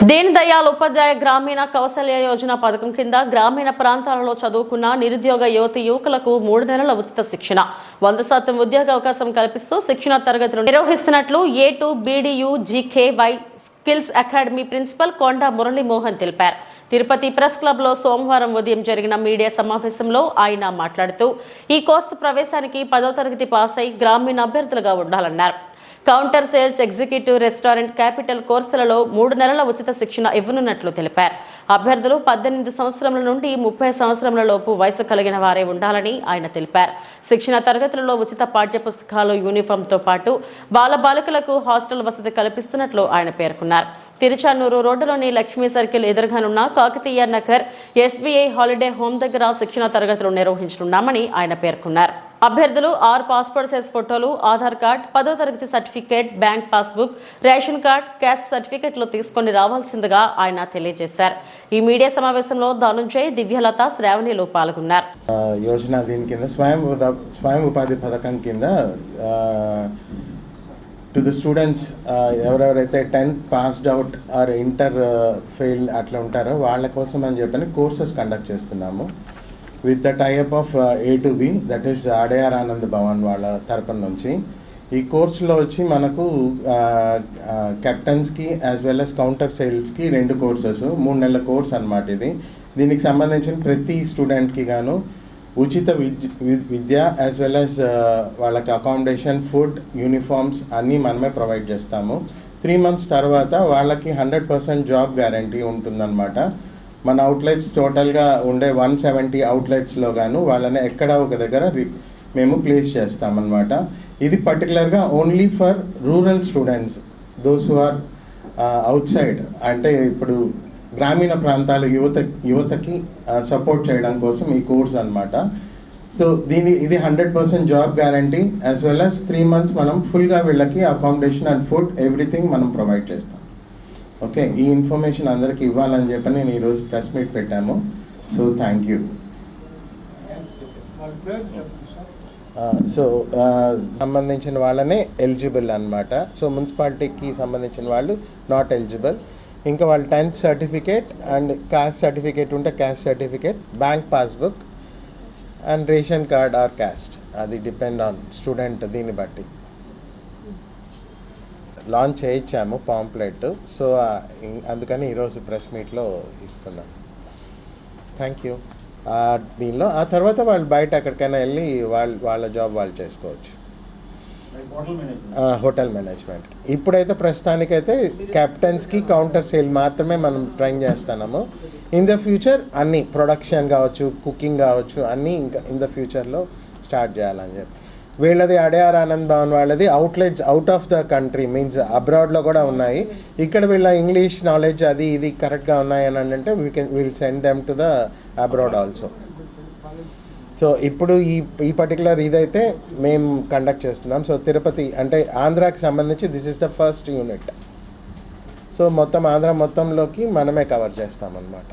దీన్ దయాళ్ ఉపాధ్యాయ గ్రామీణ కౌశల్య యోజన పథకం కింద గ్రామీణ ప్రాంతాలలో చదువుకున్న నిరుద్యోగ యువకులకు 3 నెలల ఉచిత శిక్షణ 100% ఉద్యోగ అవకాశం కల్పిస్తూ శిక్షణ తరగతులు నిర్వహిస్తున్నట్లు A2 BDU GKY skills academy principal Konda Murali Mohan తెలిపారు. తిరుపతి ప్రెస్ క్లబ్ లో సోమవారం ఉదయం జరిగిన మీడియా సమావేశంలో ఆయన మాట్లాడుతూ ఈ కోర్సు ప్రవేశానికి 10వ తరగతి పాస్ అయి గ్రామీణ అభ్యర్థులుగా ఉండాలన్నారు. Counter sales executive restaurant capital కోర్సులలో 3 నెలల ఉచిత శిక్షణ ఇవ్వనున్నట్లు తెలిపారు. అభ్యర్థులు 18 సంవత్సరాల నుండి 30 సంవత్సరాల లోపు వయసు కలిగిన వారే ఉండాలని ఆయన తెలిపారు. శిక్షణ తరగతులలో ఉచిత పాఠ్య పుస్తకాలు, యూనిఫామ్తో పాటు బాలబాలికలకు హాస్టల్ వసతి కల్పిస్తున్నట్లు ఆయన పేర్కొన్నారు. తిరుచానూరు రోడ్డులోని లక్ష్మీ సర్కిల్ ఎదురుగానున్న Kakatiya Nagar SBI holiday home దగ్గర శిక్షణ తరగతులు నిర్వహించనున్నామని ఆయన పేర్కొన్నారు. అభ్యర్థులు 6 పాస్పోర్ట్ సైజ్ ఫోటోలు, ఆధార్ కార్డ్, 10వ తరగతి certificate, bank passbook, ration card, caste సర్టిఫికేట్లు తీసుకొని రావాల్సిందిగా ఆయన తెలియజేశారు. ఈ మీడియా సమావేశంలో ధనుంజయ్, దివ్యలత, శ్రావణిలు పాల్గొన్నారు. యోజన దీని కింద స్వయం ఉపాధి పథకం కింద టు ద స్టూడెంట్స్ ఎవరెవరైతే 10th passed out or inter fail అట్లా ఉంటారో వాళ్ళ కోసం అని చెప్పని కోర్సెస్ కండక్ట్ చేస్తున్నాము. With the type of A2B, that is Adyar Anand Bhavan వాళ్ళ తరపున నుంచి. ఈ కోర్సులో వచ్చి మనకు కెప్టెన్స్కి యాజ్ వెల్ as కౌంటర్ సేల్స్కి 2 కోర్సెస్, 3 నెలల కోర్స్ అనమాట ఇది. దీనికి సంబంధించిన ప్రతి స్టూడెంట్కి గాను ఉచిత విద్య యాజ్ వెల్ as వాళ్ళకి అకామిడేషన్, ఫుడ్, యూనిఫామ్స్ అన్నీ మనమే ప్రొవైడ్ చేస్తాము. 3 months తర్వాత వాళ్ళకి 100% జాబ్ గ్యారంటీ ఉంటుందన్నమాట. మన అవుట్లెట్స్ టోటల్గా ఉండే 170 అవుట్లెట్స్లో గాను వాళ్ళని ఎక్కడ ఒక దగ్గర మేము ప్లేస్ చేస్తామన్నమాట. ఇది పర్టికులర్గా only for rural students, those who are outside, అంటే ఇప్పుడు గ్రామీణ ప్రాంతాల యువతకి సపోర్ట్ చేయడం కోసం ఈ కోర్స్ అనమాట. సో ఇది 100% job guarantee as well as 3 months మనం ఫుల్గా వీళ్ళకి అకామిడేషన్ అండ్ ఫుడ్ ఎవ్రీథింగ్ మనం ప్రొవైడ్ చేస్తాం. ఓకే, ఈ ఇన్ఫర్మేషన్ అందరికీ ఇవ్వాలని చెప్పి నేను ఈరోజు ప్రెస్ మీట్ పెట్టాము. So thank you. సో సంబంధించిన వాళ్ళనే ఎలిజిబుల్ అనమాట. సో మున్సిపాలిటీకి సంబంధించిన వాళ్ళు నాట్ ఎలిజిబుల్. ఇంకా వాళ్ళు 10th certificate and caste certificate ఉంటే caste certificate, bank passbook and ration card or caste, అది డిపెండ్ ఆన్ స్టూడెంట్. దీన్ని బట్టి లాంచ్ చేయించాము పాంప్లెట్. సో అందుకని ఈరోజు ప్రెస్ మీట్లో ఇస్తున్నాం. Thank you. దీనిలో ఆ తర్వాత వాళ్ళు బయట ఎక్కడికైనా వెళ్ళి వాళ్ళ జాబ్ వాళ్ళు చేసుకోవచ్చు. హోటల్ మేనేజ్మెంట్ ఇప్పుడైతే ప్రస్తుతానికైతే కెప్టెన్స్కి కౌంటర్ సేల్ మాత్రమే మనం ట్రైన్ చేస్తున్నాము. ఇన్ ద ఫ్యూచర్ అన్నీ ప్రొడక్షన్ కావచ్చు, కుకింగ్ కావచ్చు, అన్నీ ఇంకా ఇన్ ద ఫ్యూచర్లో స్టార్ట్ చేయాలని చెప్పి. వీళ్ళది అడయార్ ఆనంద్ భవన్ వాళ్ళది outlets out of the country, means అబ్రాడ్లో కూడా ఉన్నాయి. ఇక్కడ వీళ్ళ ఇంగ్లీష్ నాలెడ్జ్ అది ఇది కరెక్ట్గా ఉన్నాయి అని అంటే will send them to the abroad also. So ఇప్పుడు ఈ పర్టికులర్ ఇదైతే మేము కండక్ట్ చేస్తున్నాం. సో తిరుపతి అంటే ఆంధ్రాకి సంబంధించి this is the first unit. So మొత్తం ఆంధ్ర మొత్తంలోకి మనమే కవర్ చేస్తామన్నమాట.